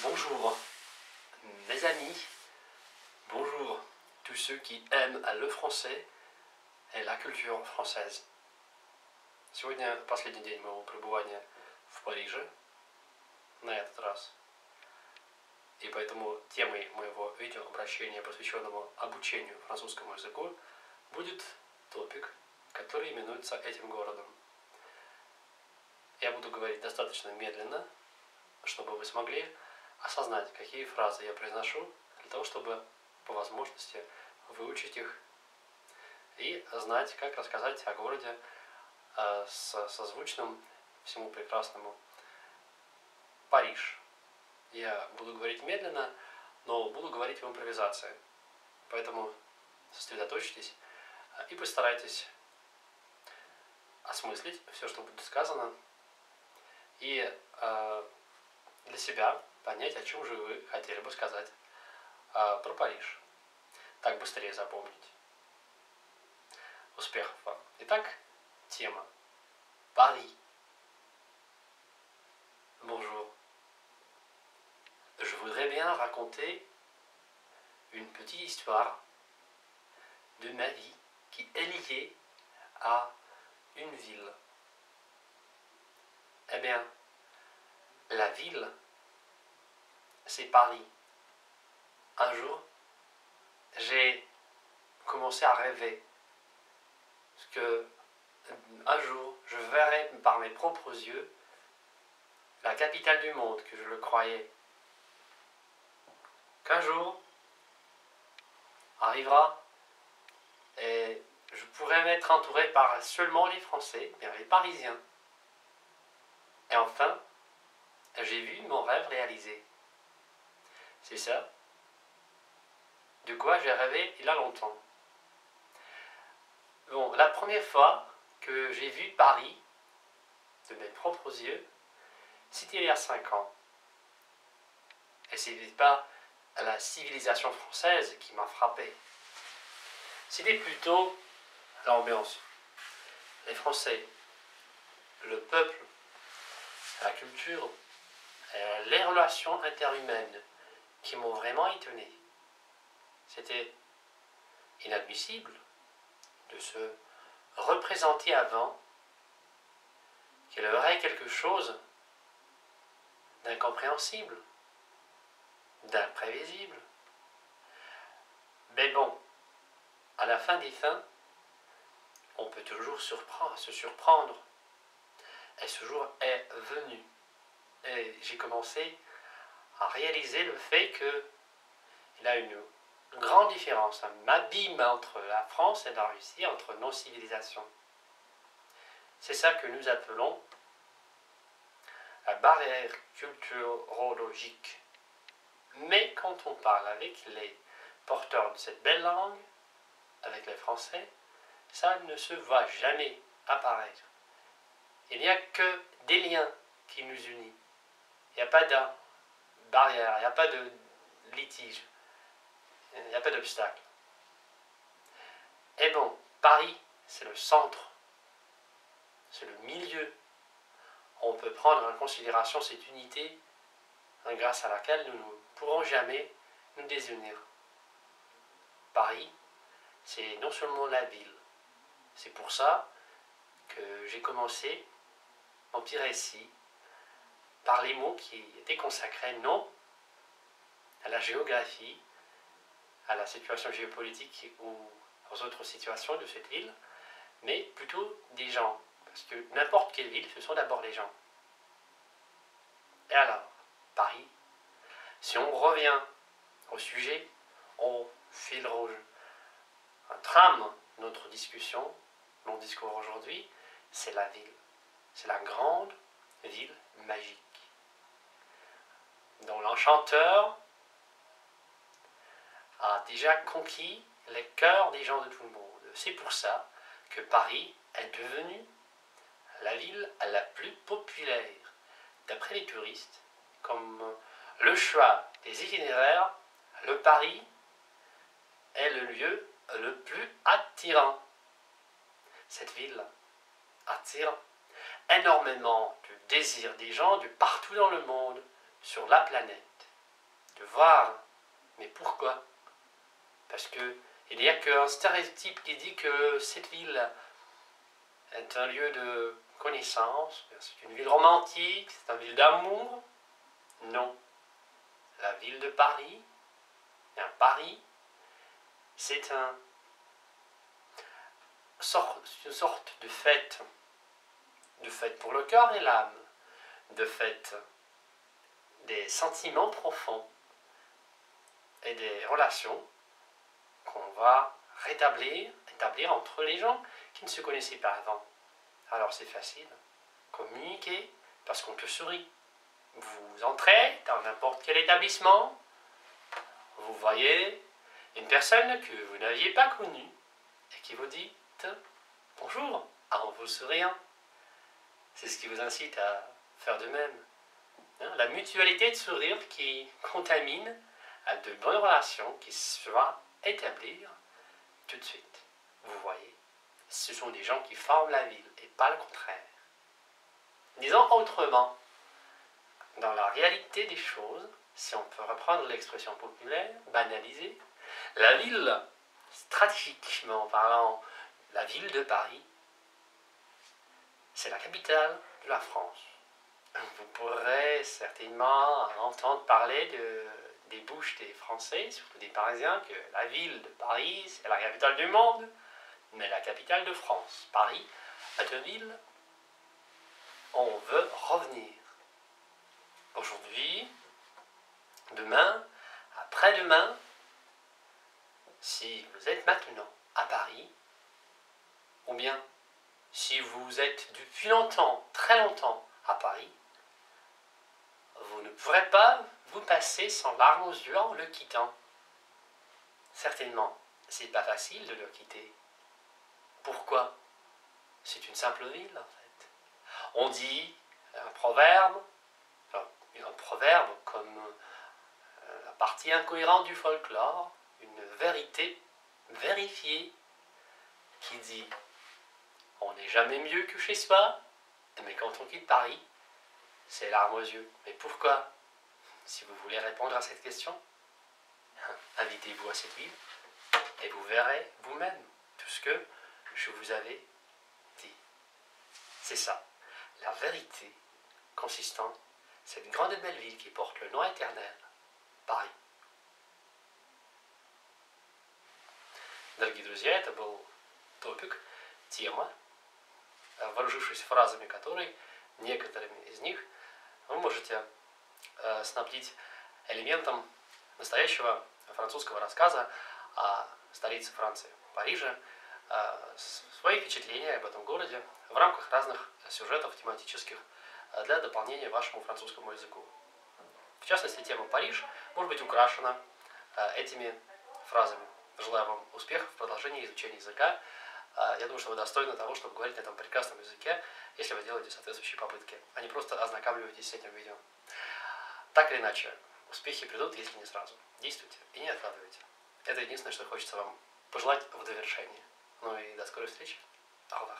Bonjour mes amis, bonjour tous ceux qui aiment le français и la culture française. Сегодня последний день моего пребывания в Париже, на этот раз. И поэтому темой моего видеообращения, посвященного обучению французскому языку, будет топик, который именуется этим городом. Я буду говорить достаточно медленно, чтобы вы смогли осознать, какие фразы я произношу, для того, чтобы по возможности выучить их и знать, как рассказать о городе с созвучным всему прекрасному Париж. Я буду говорить медленно, но буду говорить в импровизации. Поэтому сосредоточьтесь и постарайтесь осмыслить все, что будет сказано, и для себя понять, о чем же вы хотели бы сказать про Париж. Так быстрее запомнить. Успехов вам. Итак, тема. Paris. Bonjour. Je voudrais bien raconter une petite histoire de ma vie qui est liée à une ville. Eh bien, la ville, c'est Paris. Un jour, j'ai commencé à rêver que un jour, je verrai par mes propres yeux la capitale du monde, que je le croyais. Qu'un jour arrivera et je pourrai m'être entouré par seulement les Français, bien les Parisiens. Et enfin, j'ai vu mon rêve réalisé. C'est ça, de quoi j'ai rêvé il y a longtemps. Bon, la première fois que j'ai vu Paris de mes propres yeux, c'était il y a 5 ans. Et ce n'était pas la civilisation française qui m'a frappé. C'était plutôt l'ambiance, les Français, le peuple, la culture, les relations interhumaines qui m'ont vraiment étonné. C'était inadmissible de se représenter avant qu'il y aurait quelque chose d'incompréhensible, d'imprévisible. Mais bon, à la fin des fins, on peut toujours se surprendre. Et ce jour est venu. Et j'ai commencé à réaliser le fait qu'il y a une grande différence, un abîme entre la France et la Russie, entre nos civilisations. C'est ça que nous appelons la barrière culturologique. Mais quand on parle avec les porteurs de cette belle langue, avec les Français, ça ne se voit jamais apparaître. Il n'y a que des liens qui nous unissent. Il n'y a pas de barrière, il n'y a pas de litige, il n'y a pas d'obstacle. Et bon, Paris, c'est le centre, c'est le milieu. On peut prendre en considération cette unité grâce à laquelle nous ne pourrons jamais nous désunir. Paris, c'est non seulement la ville. C'est pour ça que j'ai commencé mon petit récit par les mots qui étaient consacrés non à la géographie, à la situation géopolitique ou aux autres situations de cette ville, mais plutôt des gens. Parce que n'importe quelle ville, ce sont d'abord les gens. Et alors, Paris, si on revient au sujet, au fil rouge, un trame notre discussion, mon discours aujourd'hui, c'est la ville. C'est la grande ville magique, dont l'enchanteur a déjà conquis les cœurs des gens de tout le monde. C'est pour ça que Paris est devenue la ville la plus populaire d'après les touristes. Comme le choix des itinéraires, le Paris est le lieu le plus attirant. Cette ville attire énormément de désir des gens de partout dans le monde, sur la planète. de voir. Mais pourquoi? Parce que il n'y a qu'un stéréotype qui dit que cette ville est un lieu de connaissance, c'est une ville romantique, c'est une ville d'amour. Non. La ville de Paris, Paris, c'est une sorte de fête pour le corps et l'âme, de fête des sentiments profonds et des relations qu'on va établir entre les gens qui ne se connaissaient pas avant. Alors c'est facile, communiquer parce qu'on te sourit. Vous entrez dans n'importe quel établissement, vous voyez une personne que vous n'aviez pas connue et qui vous dit bonjour en vous souriant. C'est ce qui vous incite à faire de même. La mutualité de sourire qui contamine à de bonnes relations qui se vont établir tout de suite. Vous voyez, ce sont des gens qui forment la ville et pas le contraire. Disons autrement, dans la réalité des choses, si on peut reprendre l'expression populaire, banalisée, la ville, stratégiquement parlant, la ville de Paris, c'est la capitale de la France. Vous pourrez certainement entendre parler des bouches des Français, surtout des Parisiens, que la ville de Paris, c'est la capitale du monde, mais la capitale de France. Paris est une ville, on veut revenir. Aujourd'hui, demain, après-demain, si vous êtes maintenant à Paris, ou bien si vous êtes depuis longtemps, très longtemps à Paris, vous ne pourrez pas vous passer sans larmes aux yeux en le quittant. Certainement, c'est pas facile de le quitter. Pourquoi? C'est une simple ville en fait. On dit un proverbe comme la partie incohérente du folklore, une vérité vérifiée qui dit on n'est jamais mieux que chez soi, mais quand on quitte Paris, c'est larmes aux yeux. Mais pourquoi? Si vous voulez répondre à cette question, invitez-vous à cette ville et vous verrez vous-même tout ce que je vous avais dit. C'est ça, la vérité consistant, cette grande et belle ville qui porte le nom éternel, Paris. Дорогие друзья, это был топик, тема, вооружившись фразами которой, некоторыми из них, вы можете снабдить элементом настоящего французского рассказа о столице Франции, Париже, свои впечатления об этом городе в рамках разных сюжетов тематических для дополнения вашему французскому языку. В частности, тема Париж может быть украшена этими фразами. Желаю вам успехов в продолжении изучения языка. Я думаю, что вы достойны того, чтобы говорить на этом прекрасном языке, если вы делаете соответствующие попытки, а не просто ознакомливаетесь с этим видео. Так или иначе, успехи придут, если не сразу. Действуйте и не откладывайте. Это единственное, что хочется вам пожелать в довершении. Ну и до скорой встречи. Au revoir.